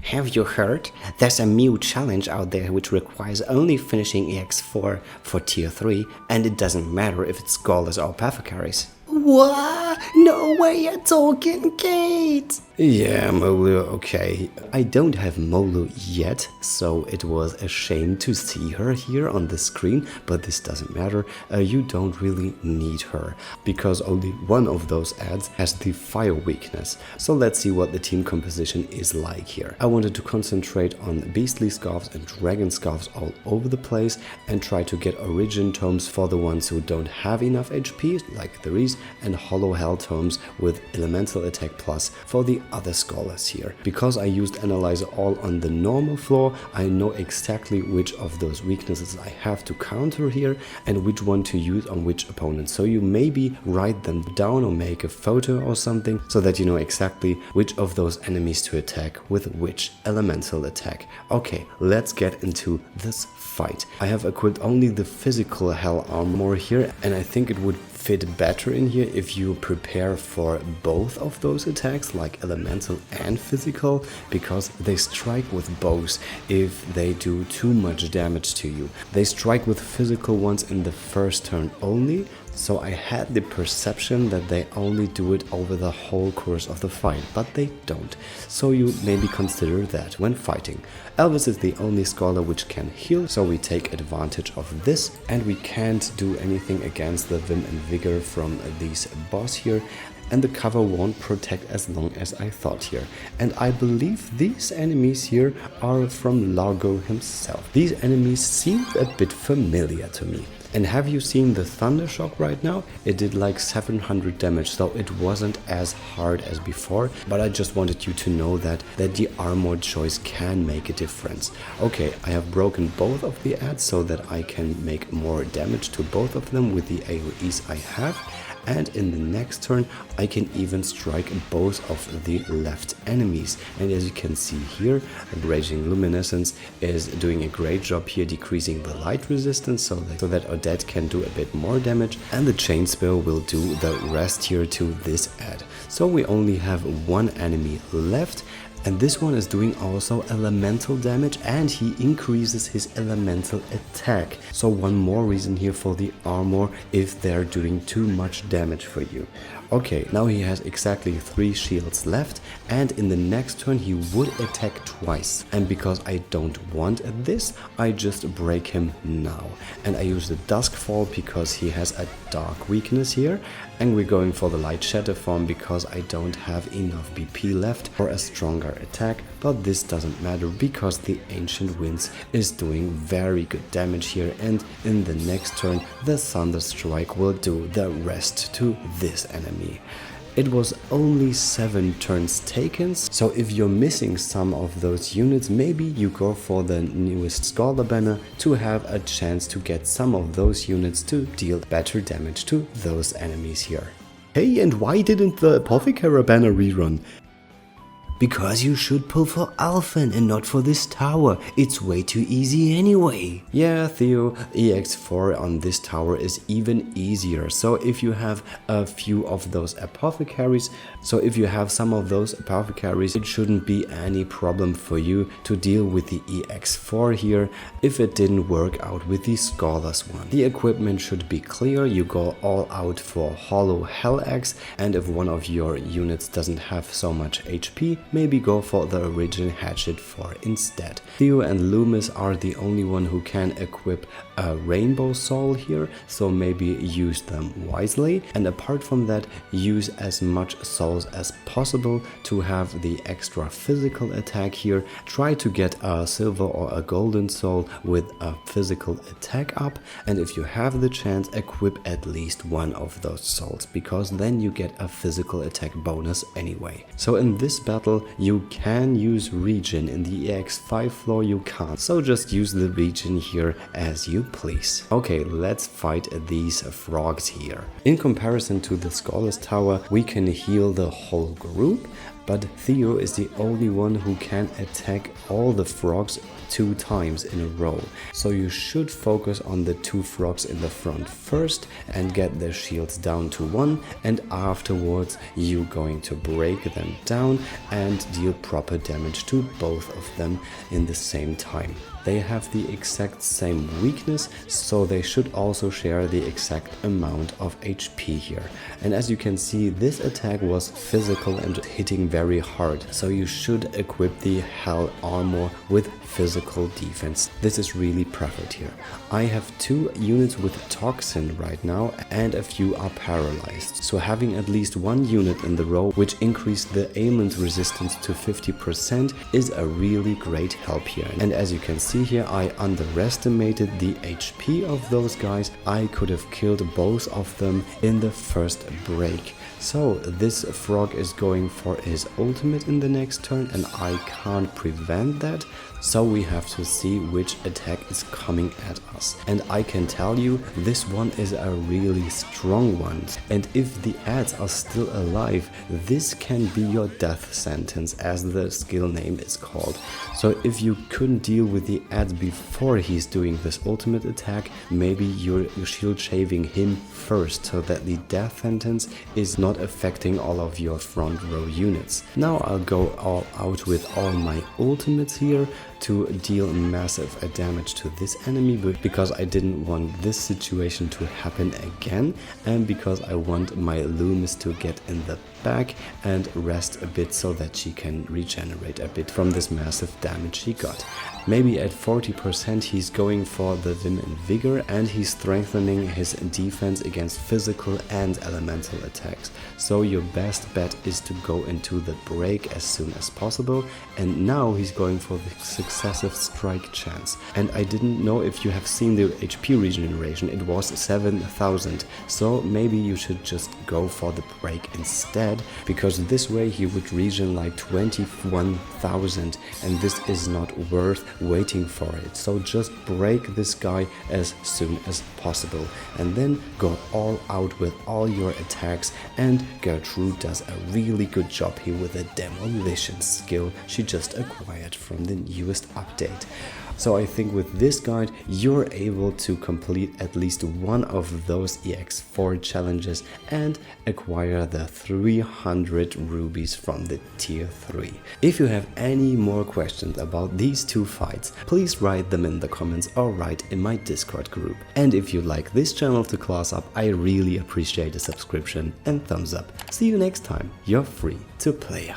Have you heard? There's a new challenge out there which requires only finishing EX4 for tier 3, and it doesn't matter if it's scholars or apothecaries. What? No way you're talking, Kate! Yeah, Molu, okay. I don't have Molu yet, so it was a shame to see her here on the screen, but this doesn't matter. You don't really need her, because only one of those ads has the fire weakness. So let's see what the team composition is like here. I wanted to concentrate on beastly scarves and dragon scarves all over the place and try to get origin tomes for the ones who don't have enough HP, like the Rubies, and hollow hell tomes with elemental attack plus for the other scholars here. Because I used analyzer all on the normal floor, I know exactly which of those weaknesses I have to counter here and which one to use on which opponent. So you maybe write them down or make a photo or something so that you know exactly which of those enemies to attack with which elemental attack. Okay, let's get into this fight. I have equipped only the physical hell armor here, and I think it would fit better in here if you prepare for both of those attacks, like elemental and physical, because they strike with both if they do too much damage to you. They strike with physical ones in the first turn only, so I had the perception that they only do it over the whole course of the fight, but they don't. So you maybe consider that when fighting. Elvis is the only scholar which can heal, so we take advantage of this, and we can't do anything against the Vim and Vigor from these boss here, and the cover won't protect as long as I thought here. And I believe these enemies here are from Largo himself. These enemies seem a bit familiar to me. And have you seen the Thunder Shock right now? It did like 700 damage, so it wasn't as hard as before, but I just wanted you to know that the armor choice can make a difference. Okay, I have broken both of the ads so that I can make more damage to both of them with the AoEs I have. And in the next turn I can even strike both of the left enemies. And as you can see here, Raging Luminescence is doing a great job here decreasing the light resistance so that Odette can do a bit more damage, and the Chain Spear will do the rest here to this ad. So we only have one enemy left, and this one is doing also elemental damage, and he increases his elemental attack. So one more reason here for the armor if they're doing too much damage for you. Okay, now he has exactly 3 shields left, and in the next turn he would attack twice. And because I don't want this, I just break him now. And I use the Duskfall because he has a dark weakness here. And we're going for the Light Shatter form because I don't have enough BP left for a stronger attack. But this doesn't matter because the Ancient Winds is doing very good damage here. And in the next turn, the Thunder Strike will do the rest to this enemy. It was only 7 turns taken, so if you're missing some of those units, maybe you go for the newest Scholar banner to have a chance to get some of those units to deal better damage to those enemies here. Hey, and why didn't the Apothecary banner rerun? Because you should pull for Alphen and not for this tower. It's way too easy anyway. Yeah, Theo, EX4 on this tower is even easier. So if you have a few of those apothecaries, it shouldn't be any problem for you to deal with the EX4 here if it didn't work out with the Scholars one. The equipment should be clear. You go all out for Hollow Hell Axe, and if one of your units doesn't have so much HP, maybe go for the Origin Hatchet 4 instead. Theo and Loomis are the only one who can equip a Rainbow Soul here, so maybe use them wisely. And apart from that, use as much souls as possible to have the extra physical attack here. Try to get a silver or a golden soul with a physical attack up, and if you have the chance, equip at least one of those souls, because then you get a physical attack bonus anyway. So in this battle you can use regen. In the EX5 floor you can't, so just use the regen here as you please. Okay, let's fight these frogs here. In comparison to the Scholar's Tower, we can heal the whole group. but Theo is the only one who can attack all the frogs 2 times in a row. So you should focus on the 2 frogs in the front first and get their shields down to 1, and afterwards you're going to break them down and deal proper damage to both of them in the same time. They have the exact same weakness, so they should also share the exact amount of HP here. And as you can see, this attack was physical and hitting very hard, so you should equip the Hell armor with physical defense. This is really preferred here. I have 2 units with toxin right now and a few are paralyzed, so having at least 1 unit in the row which increased the ailment resistance to 50% is a really great help here. And as you can see here, I underestimated the HP of those guys. I could have killed both of them in the first break. So this frog is going for his ultimate in the next turn and I can't prevent that. So we have to see which attack is coming at us. And I can tell you, this one is a really strong one. And if the ads are still alive, this can be your death sentence, as the skill name is called. So if you couldn't deal with the ads before he's doing this ultimate attack, maybe you're shield shaving him first, so that the death sentence is not affecting all of your front row units. Now I'll go all out with all my ultimates here to deal massive damage to this enemy, because I didn't want this situation to happen again, and because I want my Loomis to get in the back and rest a bit so that she can regenerate a bit from this massive damage she got. Maybe at 40% he's going for the Vim and Vigor, and he's strengthening his defense against physical and elemental attacks. So your best bet is to go into the break as soon as possible, and now he's going for the successive strike chance. And I didn't know if you have seen the HP regeneration, it was 7000, so maybe you should just go for the break instead, because this way he would regen like 21,000, and this is not worth waiting for it. So just break this guy as soon as possible and then go all out with all your attacks. And Gertrude does a really good job here with the demolition skill she just acquired from the newest update. So I think with this guide you're able to complete at least one of those EX4 challenges and acquire the 300 rubies from the tier 3. If you have any more questions about these 2 fights, please write them in the comments or write in my Discord group. And if you like this channel to class up, I really appreciate a subscription and thumbs up. See you next time, you're free to play.